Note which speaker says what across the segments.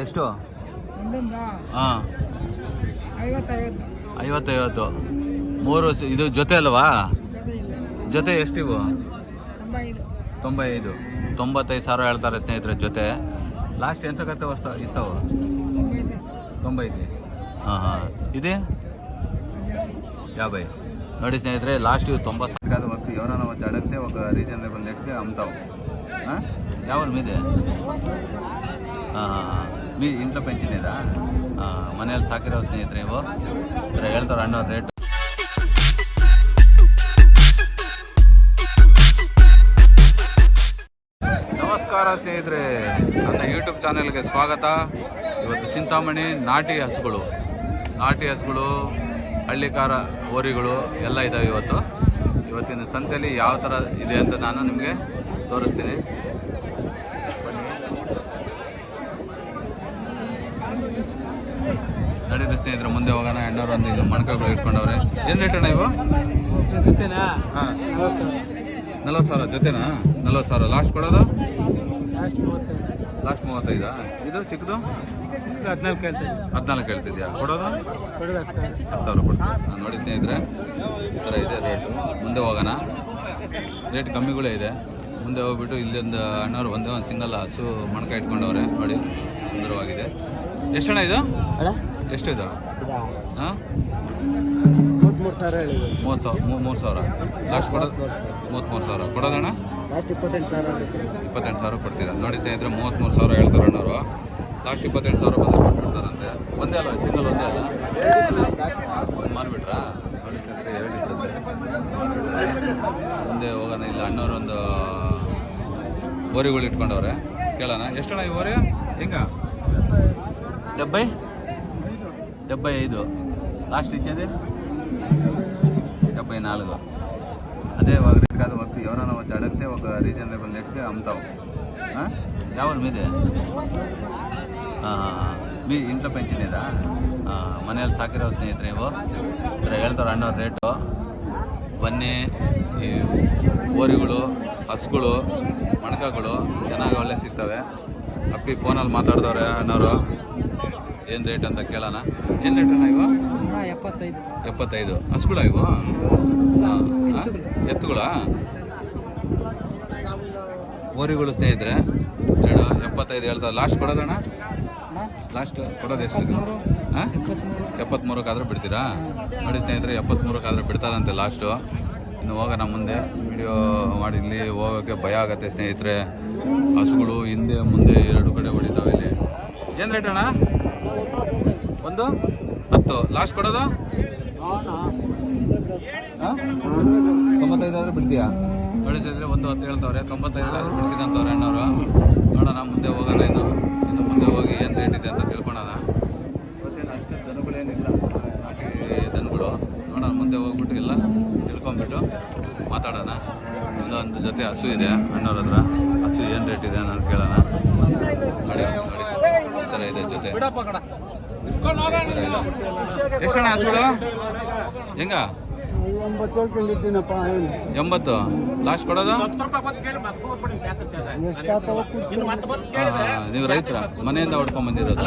Speaker 1: ಎಷ್ಟು? ಹಾಂ, 50 ಮೂರು ಇದು ಜೊತೆ ಅಲ್ವಾ? ಜೊತೆ ಎಷ್ಟಿವು? 95 ಸಾವಿರ ಹೇಳ್ತಾರೆ ಸ್ನೇಹಿತರೆ ಜೊತೆ. ಲಾಸ್ಟ್ ಎಂತ ಕತೆ ಇಸವು? 90. ಹಾಂ ಹಾಂ, ಇದೆ 50. ನೋಡಿ స్నేహితురే, లాస్ట్ 90 కాదు ఒక ఎవరైనా వచ్చి అడిగితే ఒక రీజనబుల్ రేట్కి అమ్ముతావు. ఎవరు మీదే? మీ ఇంట్లో పెంచినేదా? ಮನೆಯಲ್ಲಿ ಸಾಕಿರೋ ಸ್ನೇಹಿತರೆ ಇವು ಹೇಳ್ತಾರೆ ಅಣ್ಣವ್ರ ರೇಟ್. ನಮಸ್ಕಾರ ಸ್ನೇಹಿತರೆ, ನನ್ನ ಯೂಟ್ಯೂಬ್ ಚಾನೆಲ್ಗೆ ಸ್ವಾಗತ. ಇವತ್ತು ಚಿಂತಾಮಣಿ ನಾಟಿ ಹಸುಗಳು, ಹಳ್ಳಿಕಾರ ಹೋರಿಗಳು ಎಲ್ಲ ಇದ್ದಾವೆ. ಇವತ್ತಿನ ಸಂತೆಯಲ್ಲಿ ಯಾವ ಥರ ಇದೆ ಅಂತ ನಾನು ನಿಮಗೆ ತೋರಿಸ್ತೀನಿ. ನಡೀರಿ ಸ್ನೇಹಿತರೆ, ಮುಂದೆ ಹೋಗೋಣ. ಎಣ್ಣೂರು ಒಂದು ಈಗ ಮಣ್ಕಾಗಳು ಇಟ್ಕೊಂಡವ್ರೆ. ಏನು ರೇಟ್ ಅಣ್ಣ ಇವು? ಹಾಂ, 40 ಸಾವಿರ ಜೊತೆನಾ? 40 ಸಾವಿರ ಲಾಸ್ಟ್ ಕೊಡೋದು? ಲಾಸ್ಟ್ 35. ಇದು ಚಿಕ್ಕದು 14 ಹೇಳ್ತಿದ್ಯಾ? ಕೊಡೋದು 10 ಸಾವಿರ ಕೊಡ್ತೀನಿ. ನೋಡಿ ಸ್ನೇಹಿತರೆ, ಈ ಥರ ಇದೆ ರೇಟು. ಮುಂದೆ ಹೋಗೋಣ, ರೇಟ್ ಕಮ್ಮಿಗಳೇ ಇದೆ. ಮುಂದೆ ಹೋಗ್ಬಿಟ್ಟು ಇಲ್ಲೊಂದು ಅಣ್ಣವ್ರು ಒಂದೇ ಒಂದು ಸಿಂಗಲ್ ಹಸು ಮಣ್ಕ ಇಟ್ಕೊಂಡವ್ರೆ. ನೋಡಿ, ಸುಂದರವಾಗಿದೆ. ಎಷ್ಟಣ್ಣ ಇದು? ಎಷ್ಟು ಇದು? ಹಾಂ,
Speaker 2: 33 ಸಾವಿರ ಹೇಳಿ.
Speaker 1: 3 ಸಾವಿರ ಲಾಸ್ಟ್ ಕೊಡೋದು? 33 ಸಾವಿರ ಕೊಡೋದಣ್ಣ?
Speaker 2: ಲಾಸ್ಟ್ 28
Speaker 1: ಸಾವಿರ ಕೊಡ್ತೀರಾ? ನೋಡಿ ಸ್ನೇಹಿತರೆ, 33 ಸಾವಿರ ಹೇಳ್ತಾರೆ ಅಣ್ಣವರು. ಲಾಸ್ಟ್ 28 ಸಾವಿರ ಬಂದು ಕೊಡ್ತಾರಂತೆ. ಒಂದೇ ಅಲ್ಲ, ಸಿಂಗಲ್ ಒಂದೇ ಅಲ್ಲ, ಮಾರ್ಬಿಟ್ರಾ? ನೋಡಿ ಸ್ನೇಹಿತರೆ, ಹೇಳಿರ್ತದೆ. ಮುಂದೆ ಹೋಗೋಣ. ಇಲ್ಲ ಅಣ್ಣವ್ರು ಒಂದು ಓರಿಗಳು ಇಟ್ಕೊಂಡವ್ರೆ, ಕೇಳೋಣ. ಎಷ್ಟಣ್ಣ ಈ ಓರಿ? ಹೆಂಗ? 75. లాస్ట్ ఇచ్చేది 74. అదే ఒక రేట్ కాదు, ఒక ఎవరైనా వచ్చి అడిగితే ఒక రీజనబుల్ రేట్కి అమ్ముతావు. ఎవరు మీదే? మీ ఇంట్లో పెంచినేదా? ಮನೆಯಲ್ಲಿ ಸಾಕಿರೋ ಸ್ನೇಹಿತರೆ ಇವು ಹೇಳ್ತಾರೆ ಅಣ್ಣವ್ರ ರೇಟು. ಬನ್ನಿ, ಈ ಓರಿಗಳು, ಹಸುಗಳು, ಮಣ್ಕಗಳು ಚೆನ್ನಾಗಿ ಒಳ್ಳೆ ಸಿಗ್ತವೆ. ಅಪ್ಪಿ ಫೋನಲ್ಲಿ ಮಾತಾಡಿದವ್ರೆ ಅಣ್ಣವರು. ಏನು ರೇಟ್ ಅಂತ ಕೇಳೋಣ. ಏನು ರೇಟ್ ಅಣ್ಣ ಇವು? 75. ಹಸುಗಳ ಇವು? ಎತ್ತುಗಳ? ಓರಿಗಳು ಸ್ನೇಹಿತರೆ. 75 ಹೇಳ್ತಾರೆ. ಲಾಸ್ಟ್ ಕೊಡೋದಣ್ಣ? ಲಾಸ್ಟ್ ಕೊಡೋದು ಎಷ್ಟು? 73 ಬಿಡ್ತೀರಾ? ನೋಡಿ ಸ್ನೇಹಿತರೆ, 73 ಬಿಡ್ತಾರಂತೆ ಲಾಸ್ಟು. ಇನ್ನು ಹೋಗೋಣ ಮುಂದೆ. ವಿಡಿಯೋ ಮಾಡಿ ಇಲ್ಲಿ ಹೋಗೋಕ್ಕೆ ಭಯ ಆಗುತ್ತೆ ಸ್ನೇಹಿತರೆ. ಹಸುಗಳು ಹಿಂದೆ ಮುಂದೆ ಎರಡು ಕಡೆ ಹೊಡಿತಾವೆ ಇಲ್ಲಿ. ಏನು ರೇಟ್ ಅಣ್ಣ? ಒಂದು 10. ಲಾಸ್ಟ್ ಕೊಡೋದು? 95 ಬಿಡ್ತೀಯಾ? ನೋಡಿ ಸ್ನೇಹಿತರೆ, 10 ಹೇಳ್ತವ್ರೆ. 95 ಬಿಡ್ತೀನಿ ಅಂತವ್ರೆ ಅಣ್ಣವರು. ನೋಡೋಣ, ಮುಂದೆ ಹೋಗೋಣ. ಇನ್ನು ಮುಂದೆ ಹೋಗಿ ಏನು ರೇಟ್ ಇದೆ ಅಂತ ತಿಳ್ಕೊಳ್ಳೋಣ. ಇವತ್ತೇನು ಅಷ್ಟು ದನಗಳೇನಿಲ್ಲ, ನಾಟಿ ದನಗಳು. ನೋಡೋಣ, ಮುಂದೆ ಹೋಗ್ಬಿಟ್ಟು ಎಲ್ಲ ತಿಳ್ಕೊಂಬಿಟ್ಟು ಮಾತಾಡೋಣ. ಇಲ್ಲೊಂದು ಜೊತೆ ಹಸು ಇದೆ ಅಣ್ಣವ್ರ ಹತ್ರ. ಹಸು ಏನು ರೇಟ್ ಇದೆ ನಾನು ಕೇಳೋಣ. ನೋಡಿ ಈ ಥರ ಇದೆ ಜೊತೆ. ಎಷ್ಟಣ್ಣ ಹಸುಗಳು? ಹೆಂಗ? 80. ಲಾಸ್ಟ್ ಕೊಡೋದು? ನೀವು ರೈತರ ಮನೆಯಿಂದ ಹೊಡ್ಕೊಂಡ್ ಬಂದಿರೋದು?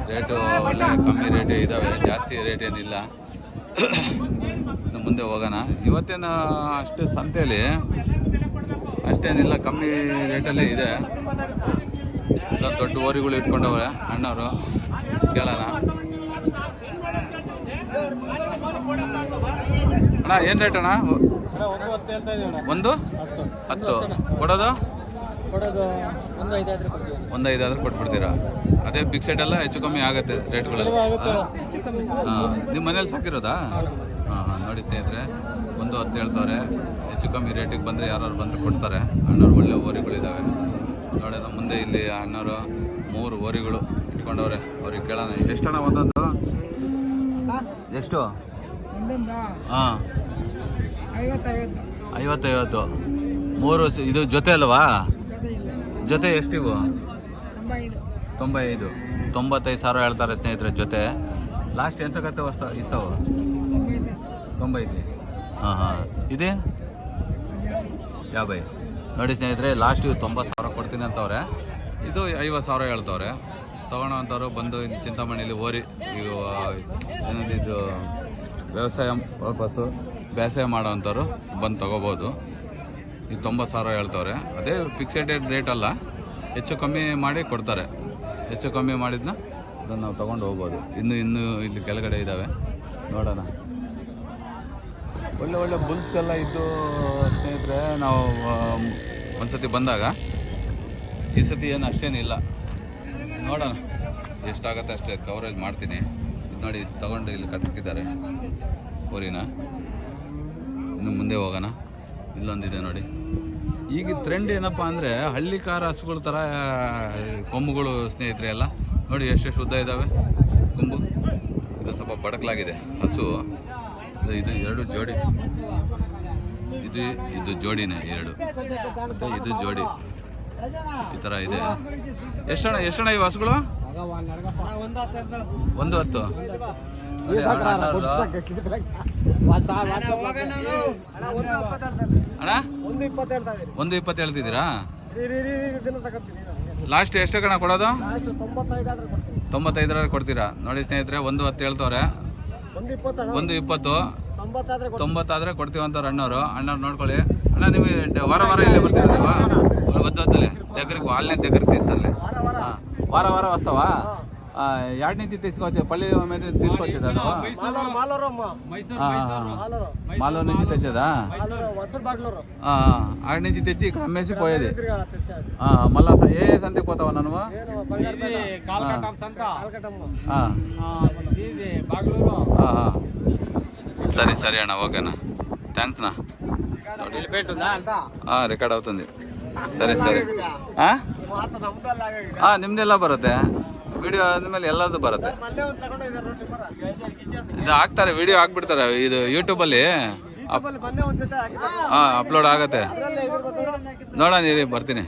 Speaker 1: ರೇಟು ಒಳ್ಳೆ ಕಮ್ಮಿ ರೇಟ್ ಇದಾವೆ, ಜಾಸ್ತಿ ರೇಟ್ ಏನಿಲ್ಲ. ಮುಂದೆ ಹೋಗೋಣ. ಇವತ್ತೇನು ಅಷ್ಟು ಸಂತೆಯಲ್ಲಿ ಅಷ್ಟೇನಿಲ್ಲ, ಕಮ್ಮಿ ರೇಟಲ್ಲೇ ಇದೆ. ಎಲ್ಲ ದೊಡ್ಡ ಓರಿಗಳು ಇಟ್ಕೊಂಡವ್ರೆ ಅಣ್ಣವರು, ಕೇಳೋಣ. ಅಣ್ಣ ಏನು ರೇಟ್ ಅಣ್ಣ? 1 10 ಕೊಡೋದು? 1 5 ಕೊಟ್ಬಿಡ್ತೀರಾ? ಅದೇ ಫಿಕ್ಸೆಡ್ ಎಲ್ಲ ಹೆಚ್ಚು ಕಮ್ಮಿ ಆಗುತ್ತೆ ರೇಟ್ಗಳಲ್ಲಿ. ನಿಮ್ಮ ಮನೇಲಿ ಸಾಕಿರೋದಾ? ಹಾಂ. ನೋಡಿ ಸ್ನೇಹಿತರೆ, 1 10 ಹೇಳ್ತಾರೆ. ಹೆಚ್ಚು ಕಮ್ಮಿ ರೇಟಿಗೆ ಬಂದರೆ ಯಾರು ಬಂದರೆ ಕೊಡ್ತಾರೆ. ಅಣ್ಣವ್ರು ಒಳ್ಳೆ ಓರಿಗಳಿದ್ದಾವೆ. ನೋಡಿ, ಮುಂದೆ ಇಲ್ಲಿ ಅಣ್ಣವರು 3 ಓರಿಗಳು ಇಟ್ಕೊಂಡವ್ರೆ. ಅವ್ರಿಗೆ ಕೇಳೋಣ. ಎಷ್ಟಣ್ಣ ಒಂದೊಂದು? ಎಷ್ಟು? ಹಾಂ, 50. 3 ಇದು ಜೊತೆ ಅಲ್ವಾ? ಜೊತೆ ಎಷ್ಟಿವು? 95 ಸಾವಿರ ಹೇಳ್ತಾರೆ ಸ್ನೇಹಿತರೆ ಜೊತೆ. ಲಾಸ್ಟ್ ಎಂತ ಕತೆ ಇಸವು? 90. ಹಾಂ ಹಾಂ, ಇದೆ 50 ನೋಡಿ ಸ್ನೇಹಿತರೆ, ಲಾಸ್ಟ್ 90,000 ಕೊಡ್ತೀನಿ ಅಂತವ್ರೆ. ಇದು 50,000 ಹೇಳ್ತವ್ರೆ. ತೊಗೊಳೋ ಅಂಥವ್ರು ಬಂದು ಇಲ್ಲಿ ಚಿಂತಾಮಣಿಲಿ ಓರಿ ಈಗ ಏನಂದಿದ್ದು ವ್ಯವಸಾಯ ಪರ್ಪಸ್ಸು ಬೇಸಾಯ ಮಾಡೋ ಅಂಥವ್ರು ಬಂದು ತೊಗೋಬೋದು. ಈಗ 90,000 ಹೇಳ್ತವ್ರೆ. ಅದೇ ಫಿಕ್ಸೆಡ್ ರೇಟ್ ಅಲ್ಲ, ಹೆಚ್ಚು ಕಮ್ಮಿ ಮಾಡಿ ಕೊಡ್ತಾರೆ. ಹೆಚ್ಚು ಕಮ್ಮಿ ಮಾಡಿದ್ನ ಅದನ್ನು ನಾವು ತೊಗೊಂಡು ಹೋಗ್ಬೋದು. ಇನ್ನೂ ಇಲ್ಲಿ ಕೆಳಗಡೆ ಇದ್ದಾವೆ, ನೋಡೋಣ. ಒಳ್ಳೆ ಬುಲ್ಸ್ ಎಲ್ಲ ಇದ್ದು ಸ್ನೇಹಿತರೆ, ನಾವು ಒಂದ್ಸತಿ ಬಂದಾಗ, ಈ ಸತಿ ಏನು ಅಷ್ಟೇನಿಲ್ಲ. ನೋಡೋಣ ಎಷ್ಟಾಗತ್ತೆ ಅಷ್ಟೇ ಕವರೇಜ್ ಮಾಡ್ತೀನಿ. ಇದು ನೋಡಿ, ತಗೊಂಡು ಇಲ್ಲಿ ಕಟ್ಟಾಕಿದ್ದಾರೆ ಊರಿನ. ಇನ್ನು ಮುಂದೆ ಹೋಗೋಣ. ಇಲ್ಲೊಂದಿದೆ ನೋಡಿ. ಈಗ ಟ್ರೆಂಡ್ ಏನಪ್ಪ ಅಂದರೆ ಹಳ್ಳಿಕಾರ ಹಸುಗಳ ಥರ ಕೊಂಬುಗಳು ಸ್ನೇಹಿತರೆ ಎಲ್ಲ ನೋಡಿ, ಎಷ್ಟೆಷ್ಟು ಉದ್ದ ಇದ್ದಾವೆ ಕೊಂಬು. ಇದು ಸ್ವಲ್ಪ ಬಡಕಲಾಗಿದೆ ಹಸು. ಇದು 2 ಜೋಡಿ, ಇದು ಜೋಡಿನೇ 2, ಮತ್ತು ಇದು ಜೋಡಿ. ಈ ಥರ ಇದೆ. ಎಷ್ಟಣ್ಣ ಇವು ಹಸುಗಳು? 110. ಅಣ್ಣ 120 ಹೇಳ್ತಿದ್ದೀರಾ? ಲಾಸ್ಟ್ ಎಷ್ಟು ಕಣ ಕೊಡೋದು? 95 ಕೊಡ್ತೀರಾ? ನೋಡಿ ಸ್ನೇಹಿತರೆ, 110 ಹೇಳ್ತವ್ರೆ. 120 90 ಆದರೆ ಕೊಡ್ತೀವಂತವ್ರು ಅಣ್ಣವ್ರು ನೋಡ್ಕೊಳ್ಳಿ. ಅಣ್ಣ ನೀವು ವಾರ ಇಲ್ಲೇ ಬರ್ತೀರಾ ನೀವು? ಹೊತ್ತಲ್ಲಿ దగ్గరికి వాళ్ళనే దగ్గరికి తీస్తానులే. వార వస్తావా? యాడ్ నుంచి తీసుకొచ్చే పల్లి మీద తీసుకొచ్చేదా? మాలో నుంచి తెచ్చేదా? ఆడ నుంచి తెచ్చి ఇక్కడ అమ్మేసి పోయేది. మళ్ళా ఏ సంతకి పోతావా నువ్వు? సరే అన్న, ఓకేనా, థ్యాంక్స్ నా. రికార్డ్ అవుతుంది. ಸರಿ ನಿಮ್ದೆಲ್ಲ ಬರುತ್ತೆ ವಿಡಿಯೋ ಆದ್ಮೇಲೆ ಎಲ್ಲರದು ಬರುತ್ತೆ. ಇದು ಹಾಕ್ತಾರೆ, ವಿಡಿಯೋ ಹಾಕ್ಬಿಡ್ತಾರೆ. ಇದು ಯೂಟ್ಯೂಬಲ್ಲಿ ಅಪ್ಲೋಡ್ ಆಗುತ್ತೆ. ನೋಡೋಣ ಬರ್ತೀನಿ.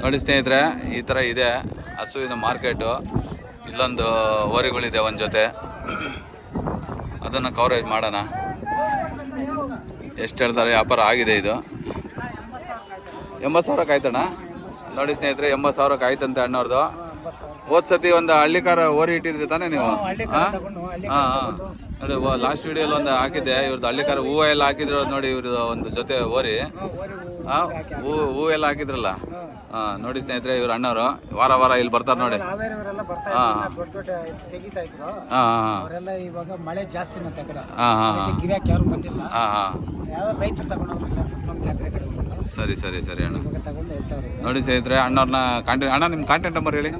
Speaker 1: ನೋಡಿ ಸ್ನೇಹಿತರೆ, ಈ ಥರ ಇದೆ ಹಸುವಿನ ಮಾರ್ಕೆಟು. ಇಲ್ಲೊಂದು ಓರಿಗಳಿದೆ ಒಂದು ಜೊತೆ, ಅದನ್ನು ಕವರೇಜ್ ಮಾಡೋಣ. ಎಷ್ಟು ಹೇಳ್ತಾರೆ? ವ್ಯಾಪಾರ ಆಗಿದೆ. ಇದು 80,000 ಆಯ್ತಣ್ಣ. ನೋಡಿ ಸ್ನೇಹಿತರೆ, 80,000 ಆಯ್ತಂತೆ ಅಣ್ಣವ್ರದ್ದು. ಹೋದ್ ಸತಿ ಒಂದು ಹಳ್ಳಿಕಾರ ಓರಿ ಇಟ್ಟಿದ್ರಿ ತಾನೇ ನೀವು? ನೋಡಿ, ಲಾಸ್ಟ್ ವಿಡಿಯೋಲ್ಲಿ ಒಂದು ಹಾಕಿದ್ದೆ. ಇವ್ರದ್ದು ಹಳ್ಳಿಕಾರ ಹೂವು ಎಲ್ಲ ಹಾಕಿದ್ರು ನೋಡಿ. ಇವ್ರದ್ದು ಒಂದು ಜೊತೆ ಓರಿ ಹೂವು ಎಲ್ಲ ಹಾಕಿದ್ರಲ್ಲ. ನೋಡಿ ಸ್ನೇಹಿತರೆ, ಇವ್ರ ಅಣ್ಣವರು ವಾರ ಇಲ್ಲಿ ಬರ್ತಾರೆ ನೋಡಿ.
Speaker 2: ಇವಾಗ ಮಳೆ ಜಾಸ್ತಿ
Speaker 1: ಸರಿ ಅಣ್ಣ. ನೋಡಿ ಸ್ನೇಹಿತರೆ, ಅಣ್ಣವ್ರನ್ನ ಕಾಂಟ್ಯಾಕ್ಟ್. ಅಣ್ಣ ನಿಮ್ಮ ಕಾಂಟ್ಯಾಕ್ಟ್ ನಂಬರ್ ಹೇಳಿ.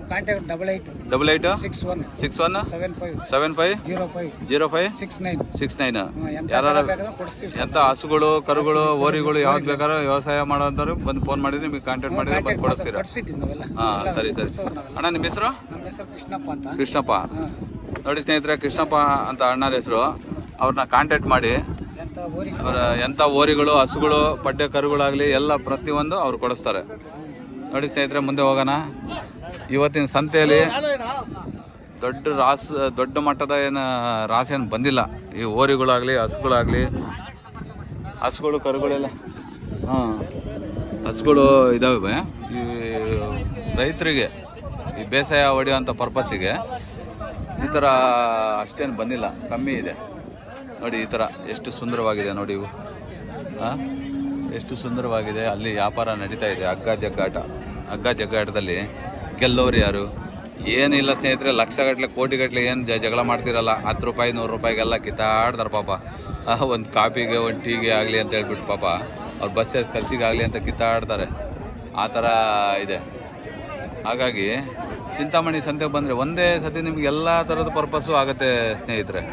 Speaker 1: 886175050569. ಯಾರು ಎಂತ ಹಸುಗಳು ಕರುಗಳು ಓರಿಗಳು ಯಾವ್ದು ಬೇಕಾದ್ರೂ ವ್ಯವಸಾಯ ಮಾಡೋಂಥವ್ರು ಬಂದು ಫೋನ್ ಮಾಡಿದ್ರೆ ನಿಮಗೆ ಕಾಂಟ್ಯಾಕ್ಟ್ ಮಾಡಿದ್ರೆ ಬಂದು ಕೊಡಿಸ್ತೀರಾ? ಸರಿ ಅಣ್ಣ, ನಿಮ್ಮ ಹೆಸರು? ಕೃಷ್ಣಪ್ಪ. ನೋಡಿ ಸ್ನೇಹಿತರೆ, ಕೃಷ್ಣಪ್ಪ ಅಂತ ಅಣ್ಣರ ಹೆಸರು. ಅವ್ರನ್ನ ಕಾಂಟ್ಯಾಕ್ಟ್ ಮಾಡಿ ಅವರ ಎಂಥ ಓರಿಗಳು ಹಸುಗಳು ಪಡ್ಡೆ ಕರುಗಳಾಗಲಿ ಎಲ್ಲ ಪ್ರತಿಯೊಂದು ಅವ್ರು ಕೊಡಿಸ್ತಾರೆ. ನೋಡಿ ಸ್ನೇಹಿತರೆ, ಮುಂದೆ ಹೋಗೋಣ. ಇವತ್ತಿನ ಸಂತೆಯಲ್ಲಿ ದೊಡ್ಡ ಮಟ್ಟದ ರಾಸು ಏನು ಬಂದಿಲ್ಲ. ಈ ಓರಿಗಳಾಗಲಿ ಹಸುಗಳು ಕರುಗಳೆಲ್ಲ ಹಸುಗಳು ಇದ್ದಾವೆ. ಈ ರೈತರಿಗೆ ಈ ಬೇಸಾಯ ಹೊಡೆಯುವಂಥ ಪರ್ಪಸ್ಸಿಗೆ ಈ ಥರ ಅಷ್ಟೇನು ಬಂದಿಲ್ಲ, ಕಮ್ಮಿ ಇದೆ. ನೋಡಿ ಈ ಥರ ಎಷ್ಟು ಸುಂದರವಾಗಿದೆ ನೋಡಿ ಇವು. ಎಷ್ಟು ಸುಂದರವಾಗಿದೆ. ಅಲ್ಲಿ ವ್ಯಾಪಾರ ನಡೀತಾ ಇದೆ. ಹಗ್ಗ ಜಗ್ಗಾಟದಲ್ಲಿ ಗೆಲ್ಲೋರು ಯಾರು? ಏನಿಲ್ಲ ಸ್ನೇಹಿತರೆ, ಲಕ್ಷಗಟ್ಟಲೆ ಕೋಟಿಗಟ್ಟಲೆ ಏನು ಜಗಳ ಮಾಡ್ತಿರಲ್ಲ. 10 ರೂಪಾಯಿ 100 ರೂಪಾಯಿಗೆಲ್ಲ ಕಿತ್ತಾಡ್ತಾರೆ ಪಾಪ. ಒಂದು ಕಾಫಿಗೆ ಒಂದು ಟೀಗೆ ಆಗಲಿ ಅಂತ ಹೇಳ್ಬಿಟ್ಟು ಪಾಪ ಅವ್ರು ಬಸ್ ಖರ್ಚಿಗಾಗಲಿ ಅಂತ ಕಿತ್ತಾಡ್ತಾರೆ. ಆ ಥರ ಇದೆ. ಹಾಗಾಗಿ ಚಿಂತಾಮಣಿ ಸಂತೆಗೆ ಬಂದರೆ ಒಂದೇ ಸತಿ ನಿಮ್ಗೆ ಎಲ್ಲ ಥರದ ಪರ್ಪಸ್ಸು ಆಗುತ್ತೆ ಸ್ನೇಹಿತರೆ.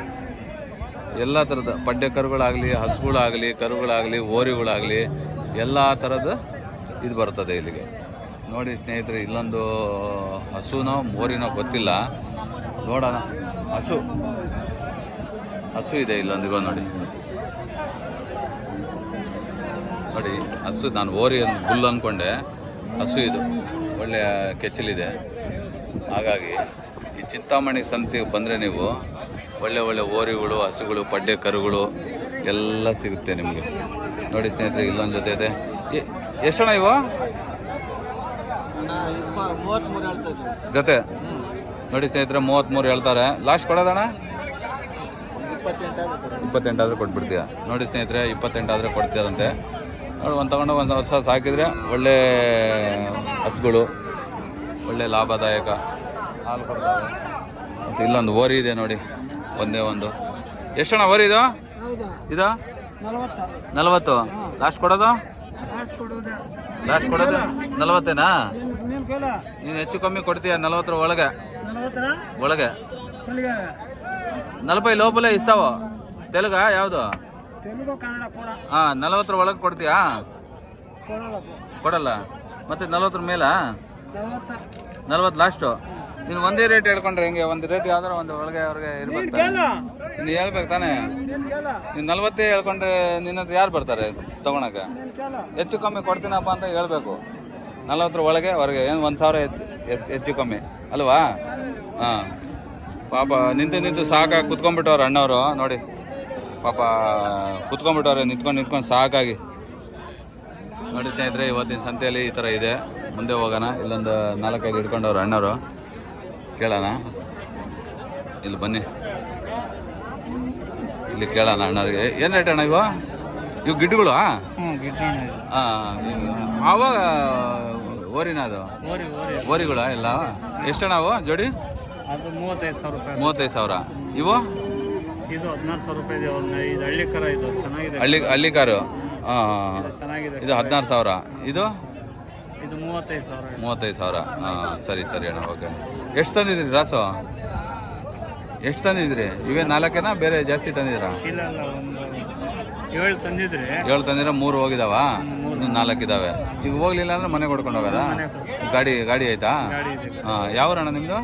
Speaker 1: ಎಲ್ಲ ಥರದ ಪಡ್ಡೆ ಕರುಗಳಾಗಲಿ ಹಸುಗಳಾಗಲಿ ಕರುಗಳಾಗಲಿ ಓರಿಗಳಾಗಲಿ ಎಲ್ಲ ಥರದ ಇದು ಬರ್ತದೆ ಇಲ್ಲಿಗೆ. ನೋಡಿ ಸ್ನೇಹಿತರೆ, ಇಲ್ಲೊಂದು ಹಸುನೋ ಮೋರಿನೋ ಗೊತ್ತಿಲ್ಲ, ನೋಡೋಣ. ಹಸು ಇದೆ ಇಲ್ಲೊಂದಿಗೋ ನೋಡಿ. ಹಸು, ನಾನು ಓರಿ ಬುಲ್ ಅಂದ್ಕೊಂಡೆ, ಹಸು ಇದು ಒಳ್ಳೆಯ ಕೆಚ್ಚಲಿದೆ. ಹಾಗಾಗಿ ಈ ಚಿಂತಾಮಣಿ ಸಂತೆಗೆ ಬಂದರೆ ನೀವು ಒಳ್ಳೆ ಓರಿಗಳು ಹಸುಗಳು ಪಡ್ಡೆ ಕರುಗಳು ಎಲ್ಲ ಸಿಗುತ್ತೆ ನಿಮಗೆ. ನೋಡಿ ಸ್ನೇಹಿತರೆ, ಇಲ್ಲೊಂದು ಜೊತೆ ಇದೆ. ಎಷ್ಟಣ್ಣ ಇವು
Speaker 2: 33 ಹೇಳ್ತಾರೆ
Speaker 1: ಜೊತೆ? ನೋಡಿ ಸ್ನೇಹಿತರೆ 33 ಹೇಳ್ತಾರೆ. ಲಾಸ್ಟ್ ಕೊಡೋದಣ್ಣ 28 ಆದರೂ ಕೊಟ್ಬಿಡ್ತೀಯ. ನೋಡಿ ಸ್ನೇಹಿತರೆ 28 ಆದರೆ ಕೊಡ್ತೀರಂತೆ. ನೋಡಿ ಒಂದು ತಗೊಂಡು ಒಂದು ವರ್ಷ ಸಾಕಿದರೆ ಒಳ್ಳೆ ಹಸುಗಳು, ಒಳ್ಳೆ ಲಾಭದಾಯಕ ಹಾಲು ಕೊಡ್ತಾರೆ. ಮತ್ತು ಇಲ್ಲೊಂದು ಓರಿ ಇದೆ ನೋಡಿ, ಒಂದೇ ಒಂದು. ಎಷ್ಟಣ್ಣ ಓರಿ ಇದು? 40. ಲಾಸ್ಟ್ ಕೊಡೋದು? ಲಾಸ್ಟ್ ಕೊಡೋದು 40ನಾ? ನೀನು ಹೆಚ್ಚು ಕಮ್ಮಿ ಕೊಡ್ತೀಯ 40 ಒಳಗೆ? 40 ಲೋಪಲೇ ಇಸ್ತಾವ? ತೆಲುಗ ಯಾವುದು? ಹಾಂ 40 ಒಳಗೆ ಕೊಡ್ತೀಯಾ? ಕೊಡಲ್ಲ. ಮತ್ತೆ 40 ಮೇಲಾ? 40 ಲಾಸ್ಟು. ನೀನು ಒಂದೇ ರೇಟ್ ಹೇಳ್ಕೊಂಡ್ರೆ ಹೆಂಗೆ? ಒಂದು ರೇಟ್ ಯಾವ್ದಾರ ಒಂದು ಒಳಗೆ ಅವ್ರಿಗೆ ಇರ್ಬೇಕು ತಾನೆ? ನೀನು ಹೇಳ್ಬೇಕು ತಾನೆ? ನೀನು 40 ಹೇಳ್ಕೊಂಡ್ರೆ ನಿನ್ನ ಹತ್ರ ಯಾರು ಬರ್ತಾರೆ ತೊಗೊಳಕ್ಕೆ? ಹೆಚ್ಚು ಕಮ್ಮಿ ಕೊಡ್ತೀನಪ್ಪ ಅಂತ ಹೇಳ್ಬೇಕು. 40 ಒಳಗೆ ಹೊರಗೆ ಏನು 1000 ಹೆಚ್ಚು ಕಮ್ಮಿ ಅಲ್ವಾ? ಹಾಂ. ಪಾಪ ನಿಂತು ಸಾಕಾಗಿ ಕುತ್ಕೊಂಡ್ಬಿಟ್ಟವ್ರು ಅಣ್ಣವರು ನೋಡಿ. ಪಾಪ ಕುತ್ಕೊಂಡ್ಬಿಟ್ಟವ್ರೆ ನಿಂತ್ಕೊಂಡು ಸಾಕಾಗಿ. ನೋಡಿ ಸ್ನೇಹಿತರೆ, ಇವತ್ತಿನ ಸಂತೆಯಲ್ಲಿ ಈ ಥರ ಇದೆ. ಮುಂದೆ ಹೋಗೋಣ. ಇಲ್ಲೊಂದು 4-5 ಹಿಡ್ಕೊಂಡವ್ರು ಅಣ್ಣವರು, ಕೇಳೋಣ. ಇಲ್ಲಿ ಬನ್ನಿ, ಇಲ್ಲಿ ಕೇಳೋಣ ಅಣ್ಣವ್ರಿಗೆ. ಏನು ರೇಟ್ ಅಣ್ಣ ಇವು ಗಿಡ್ಗಳು? ಆವಾಗ ಓರಿನ ಅದು ಓರಿಗಳು ಇಲ್ಲ? ಎಷ್ಟಣ್ಣ ಅವು ಜೋಡಿ? 35,000. ಇವು
Speaker 3: ಇದು 16,000 ರೂಪಾಯಿ. ಇದು ಹಳ್ಳಿ ಕರ, ಇದು ಚೆನ್ನಾಗಿದೆ.
Speaker 1: ಹಳ್ಳಿ ಕಾರು. ಹಾಂ, ಇದು 16,000. ಇದು 35,000. ಹಾಂ, ಸರಿ ಅಣ್ಣ, ಓಕೆ. ಎಷ್ಟು ತಂದಿದ್ರಿ ರಾಸು? ಎಷ್ಟು ತಂದಿದ್ರಿ? ಇವೇ 4 ಬೇರೆ ಜಾಸ್ತಿ ತಂದಿದ್ರಾ?
Speaker 3: ಇಲ್ಲ, ಒಂದು 7 ತಂದಿದ್ರಿ.
Speaker 1: 7 ತಂದಿದ್ರೆ 3 ಹೋಗಿದಾವ, ಇನ್ನು 4 ಇದಾವೆ. ಈಗ ಹೋಗ್ಲಿಲ್ಲ ಅಂದ್ರೆ ಮನೆ ಕೊಡ್ಕೊಂಡು ಹೋಗೋದಾ? ಗಾಡಿ ಆಯ್ತಾ? ಹಾಂ. ಯಾವ ಅಣ್ಣ ನಿಮ್ಮದು?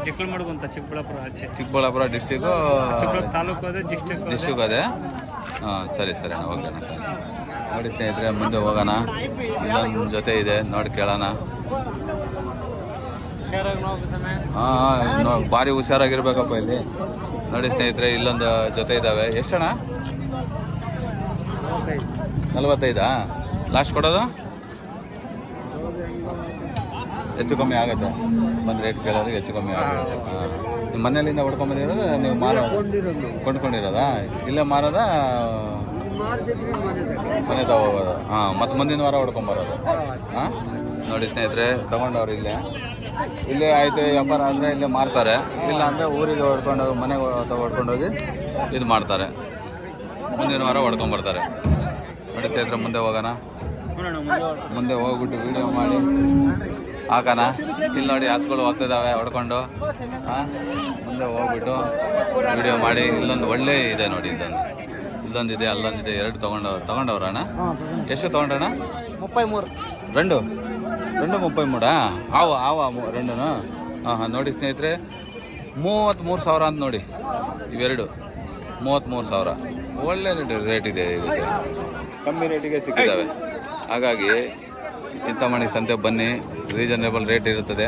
Speaker 3: ಚಿಕ್ಕಮಗಳೂರು ಅಂತ,
Speaker 1: ಚಿಕ್ಕಬಳ್ಳಾಪುರ ಡಿಸ್ಟಿಕ್ಕು,
Speaker 3: ತಾಲೂಕು ಅದೇ,
Speaker 1: ಡಿಸ್ಟಿಕ್ ಅದೇ. ಹಾಂ, ಸರಿ ಅಣ್ಣ, ಓಕೆ ಅಣ್ಣ. ನೋಡಿ ಸ್ನೇಹಿತರೆ, ಮುಂದೆ ಹೋಗೋಣ. ಇಲ್ಲೊಂದು ಜೊತೆ ಇದೆ ನೋಡಿ, ಕೇಳೋಣ. ಹಾಂ, ಭಾರಿ ಹುಷಾರಾಗಿರ್ಬೇಕಪ್ಪ ಇಲ್ಲಿ. ನೋಡಿ ಸ್ನೇಹಿತರೆ, ಇಲ್ಲೊಂದು ಜೊತೆ ಇದ್ದಾವೆ. ಎಷ್ಟಣ್ಣ? 45. ಲಾಸ್ಟ್ ಕೊಡೋದು? ಹೆಚ್ಚು ಕಮ್ಮಿ ಆಗುತ್ತೆ. ಬಂದು ರೇಟ್ ಕೇಳೋದು ಹೆಚ್ಚು ಕಮ್ಮಿ ಆಗುತ್ತೆ. ಹಾಂ. ನಿಮ್ಮ ಮನೆಯಲ್ಲಿಂದ ಹೊಡ್ಕೊಂಬಂದಿರೋದು ನೀವು ಕೊಂಡ್ಕೊಂಡಿರೋದಾ? ಇಲ್ಲೇ ಮಾರೋದಾ? ಮನೆ ತಗೋಬೋದು. ಹಾಂ, ಮತ್ತು ಮುಂದಿನ ವಾರ ಹೊಡ್ಕೊಂಬರೋದು. ಹಾಂ. ನೋಡಿ ಸ್ನೇಹಿತರೆ, ತೊಗೊಂಡವ್ರು ಇಲ್ಲೇ ಆಯ್ತು ವ್ಯಾಪಾರ ಅಂದರೆ ಇಲ್ಲೇ ಮಾರ್ತಾರೆ. ಇಲ್ಲ ಅಂದರೆ ಊರಿಗೆ ಹೊಡ್ಕೊಂಡೋಗಿ ಮನೆಗೆ ಹೊಡ್ಕೊಂಡೋಗಿ ಇದು ಮಾಡ್ತಾರೆ. ಮುಂದಿನ ವಾರ ಹೊಡ್ಕೊಂಬರ್ತಾರೆ. ನೋಡಿ ಸ್ನೇಹಿತರೆ, ಮುಂದೆ ಹೋಗೋಣ. ಮುಂದೆ ಹೋಗ್ಬಿಟ್ಟು ವಿಡಿಯೋ ಮಾಡಿ ಹಾಕೋಣ. ಇಲ್ಲಿ ನೋಡಿ ಹಸುಗಳು ಹೋಗ್ತಿದ್ದಾವೆ ಹೊಡ್ಕೊಂಡು. ಹಾಂ, ಮುಂದೆ ಹೋಗ್ಬಿಟ್ಟು ವಿಡಿಯೋ ಮಾಡಿ. ಇಲ್ಲೊಂದು ಒಳ್ಳೆ ಇದೆ ನೋಡಿ, ಇಲ್ಲೊಂದಿದೆ, ಅಲ್ಲೊಂದಿದೆ. 2 ತೊಗೊಂಡವ್ರಣ್ಣ? ಎಷ್ಟು ತೊಗೊಂಡ್ರಣ್ಣ? 33. 33 ಆವ 2. ಹಾಂ. ನೋಡಿ ಸ್ನೇಹಿತರೆ, 33,000 ಅಂತ ನೋಡಿ. ಇವೆರಡು 33,000. ಒಳ್ಳೆ ರೇಟ್ ಇದೆ. ಇದಕ್ಕೆ ಕಮ್ಮಿ ರೇಟಿಗೆ ಸಿಕ್ಕಿದ್ದಾವೆ. ಹಾಗಾಗಿ ಚಿಂತಾಮಣಿ ಸಂತೆ ಬನ್ನಿ, ರೀಸನೇಬಲ್ ರೇಟ್ ಇರುತ್ತದೆ.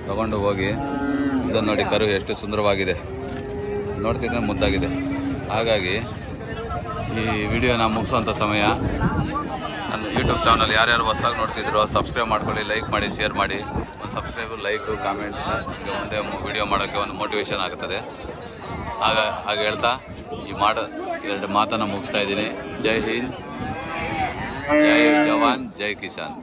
Speaker 1: ತಗೊಂಡು ಹೋಗಿ. ಇದನ್ನು ನೋಡಿ, ಕರು ಎಷ್ಟು ಸುಂದರವಾಗಿದೆ, ನೋಡ್ತಿದ್ರೆ ಮುದ್ದಾಗಿದೆ. ಹಾಗಾಗಿ ಈ ವಿಡಿಯೋನ ಮುಗಿಸುವಂಥ ಸಮಯ. ನನ್ನ ಯೂಟ್ಯೂಬ್ ಚಾನಲ್ ಯಾರ್ಯಾರು ಹೊಸದಾಗಿ ನೋಡ್ತಿದ್ರು ಸಬ್ಸ್ಕ್ರೈಬ್ ಮಾಡ್ಕೊಳ್ಳಿ, ಲೈಕ್ ಮಾಡಿ, ಶೇರ್ ಮಾಡಿ. ಒಂದು ಸಬ್ಸ್ಕ್ರೈಬು, ಲೈಕು, ಕಾಮೆಂಟ್ಸ್ ಮುಂದೆ ವಿಡಿಯೋ ಮಾಡೋಕ್ಕೆ ಒಂದು ಮೋಟಿವೇಶನ್ ಆಗುತ್ತದೆ. ಹಾಗೆ ಹೇಳ್ತಾ ಈ 2 ಮಾತನ್ನು ಮುಗಿಸ್ತಾ ಇದ್ದೀನಿ. ಜೈ ಹಿಂದ್, ಜೈ ಜವಾನ್, ಜೈ ಕಿಸಾನ್.